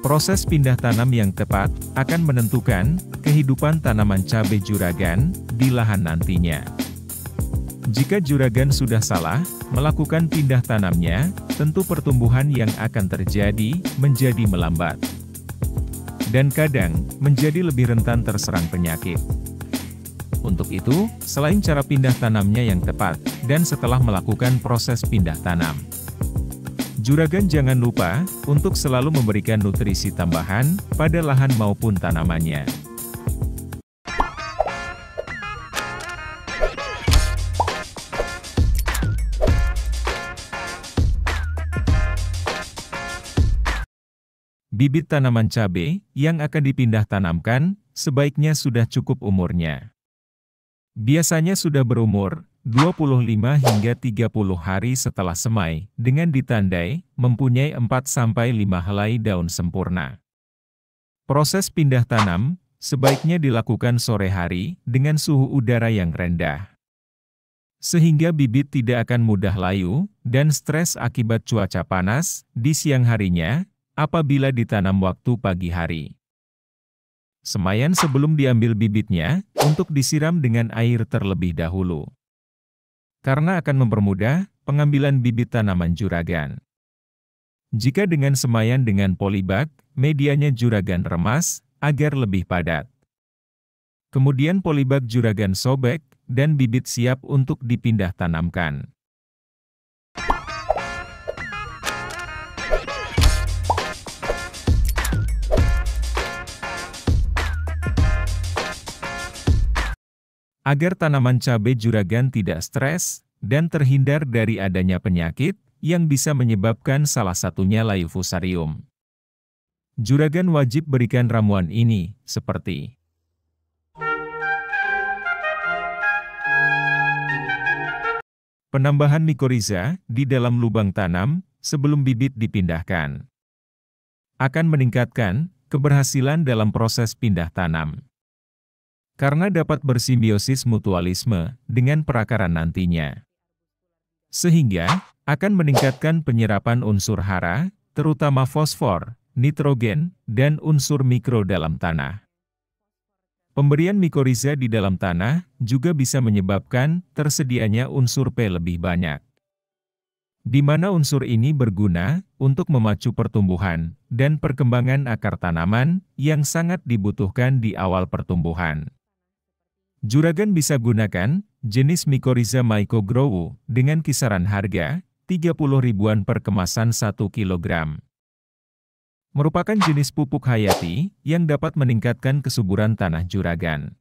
Proses pindah tanam yang tepat akan menentukan kehidupan tanaman cabai juragan di lahan nantinya. Jika juragan sudah salah melakukan pindah tanamnya, tentu pertumbuhan yang akan terjadi menjadi melambat. Dan kadang menjadi lebih rentan terserang penyakit. Untuk itu, selain cara pindah tanamnya yang tepat, dan setelah melakukan proses pindah tanam, juragan jangan lupa untuk selalu memberikan nutrisi tambahan pada lahan maupun tanamannya. Bibit tanaman cabai yang akan dipindah tanamkan sebaiknya sudah cukup umurnya. Biasanya sudah berumur 25 hingga 30 hari setelah semai, dengan ditandai mempunyai 4-5 helai daun sempurna. Proses pindah tanam sebaiknya dilakukan sore hari dengan suhu udara yang rendah. Sehingga bibit tidak akan mudah layu dan stres akibat cuaca panas di siang harinya apabila ditanam waktu pagi hari. Semaian sebelum diambil bibitnya untuk disiram dengan air terlebih dahulu. Karena akan mempermudah pengambilan bibit tanaman juragan. Jika dengan semaian dengan polybag, medianya juragan remas agar lebih padat. Kemudian polybag juragan sobek dan bibit siap untuk dipindah tanamkan. Agar tanaman cabai juragan tidak stres dan terhindar dari adanya penyakit yang bisa menyebabkan salah satunya layu fusarium. Juragan wajib berikan ramuan ini, seperti penambahan mikoriza di dalam lubang tanam sebelum bibit dipindahkan. Akan meningkatkan keberhasilan dalam proses pindah tanam. Karena dapat bersimbiosis mutualisme dengan perakaran nantinya. Sehingga, akan meningkatkan penyerapan unsur hara, terutama fosfor, nitrogen, dan unsur mikro dalam tanah. Pemberian mikoriza di dalam tanah juga bisa menyebabkan tersedianya unsur P lebih banyak. Di mana unsur ini berguna untuk memacu pertumbuhan dan perkembangan akar tanaman yang sangat dibutuhkan di awal pertumbuhan. Juragan bisa gunakan jenis mikoriza Mycogrow dengan kisaran harga 30 ribuan per kemasan 1 kg. Merupakan jenis pupuk hayati yang dapat meningkatkan kesuburan tanah juragan.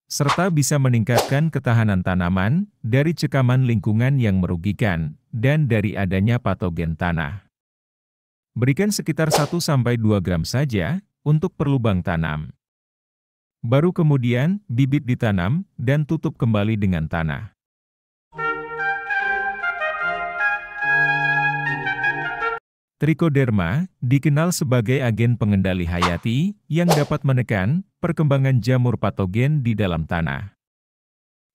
Serta bisa meningkatkan ketahanan tanaman dari cekaman lingkungan yang merugikan dan dari adanya patogen tanah. Berikan sekitar 1-2 gram saja untuk per lubang tanam. Baru kemudian, bibit ditanam dan tutup kembali dengan tanah. Trichoderma dikenal sebagai agen pengendali hayati yang dapat menekan perkembangan jamur patogen di dalam tanah.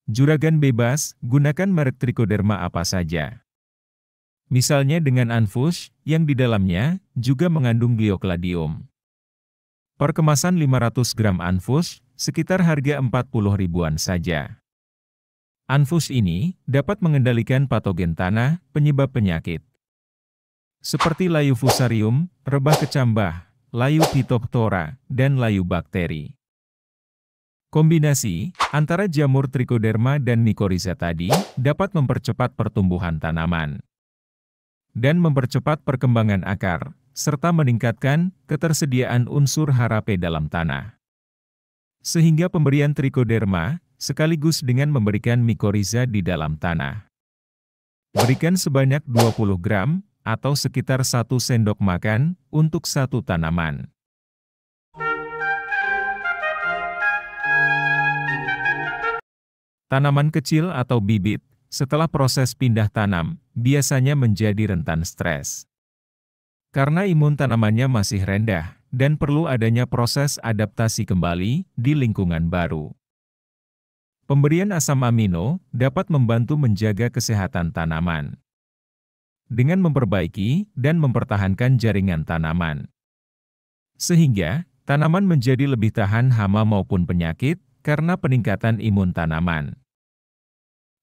Juragan bebas, gunakan merek Trichoderma apa saja. Misalnya dengan Anfush, yang di dalamnya juga mengandung Gliocladium. Per kemasan 500 gram Anfush, sekitar harga 40 ribuan saja. Anfush ini dapat mengendalikan patogen tanah penyebab penyakit. Seperti layu fusarium, rebah kecambah, layu Phytophthora, dan layu bakteri. Kombinasi antara jamur Trichoderma dan mikoriza tadi dapat mempercepat pertumbuhan tanaman dan mempercepat perkembangan akar, serta meningkatkan ketersediaan unsur hara P dalam tanah. Sehingga pemberian Trichoderma sekaligus dengan memberikan mikoriza di dalam tanah. Berikan sebanyak 20 gram atau sekitar 1 sendok makan untuk satu tanaman. Tanaman kecil atau bibit, setelah proses pindah tanam, biasanya menjadi rentan stres. Karena imun tanamannya masih rendah, dan perlu adanya proses adaptasi kembali di lingkungan baru. Pemberian asam amino dapat membantu menjaga kesehatan tanaman dengan memperbaiki dan mempertahankan jaringan tanaman. Sehingga, tanaman menjadi lebih tahan hama maupun penyakit, karena peningkatan imun tanaman.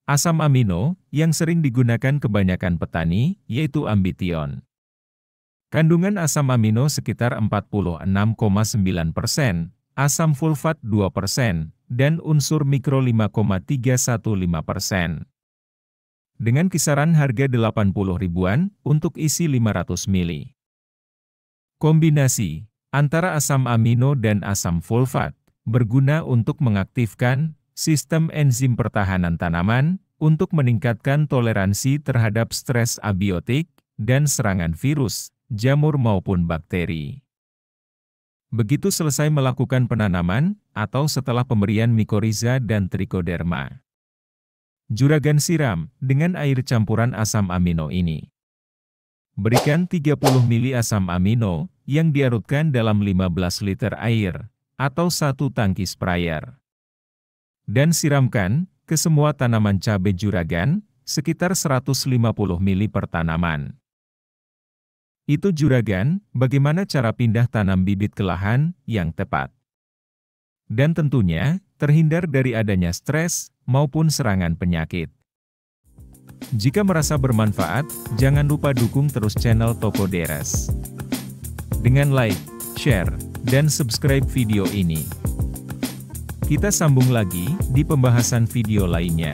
Asam amino, yang sering digunakan kebanyakan petani, yaitu Ambition. Kandungan asam amino sekitar 46,9%, asam fulfat 2%, dan unsur mikro 5,315%. Dengan kisaran harga 80 ribuan, untuk isi 500 ml. Kombinasi antara asam amino dan asam fulfat berguna untuk mengaktifkan sistem enzim pertahanan tanaman untuk meningkatkan toleransi terhadap stres abiotik dan serangan virus, jamur maupun bakteri. Begitu selesai melakukan penanaman, atau setelah pemberian mikoriza dan trichoderma. Juragan siram dengan air campuran asam amino ini. Berikan 30 ml asam amino yang diarutkan dalam 15 liter air, atau 1 tangki sprayer. Dan siramkan ke semua tanaman cabai juragan, sekitar 150 ml per tanaman. Itu juragan, bagaimana cara pindah tanam bibit ke lahan yang tepat. Dan tentunya, terhindar dari adanya stres maupun serangan penyakit. Jika merasa bermanfaat, jangan lupa dukung terus channel Toko Deres dengan like, share, dan subscribe video ini. Kita sambung lagi di pembahasan video lainnya.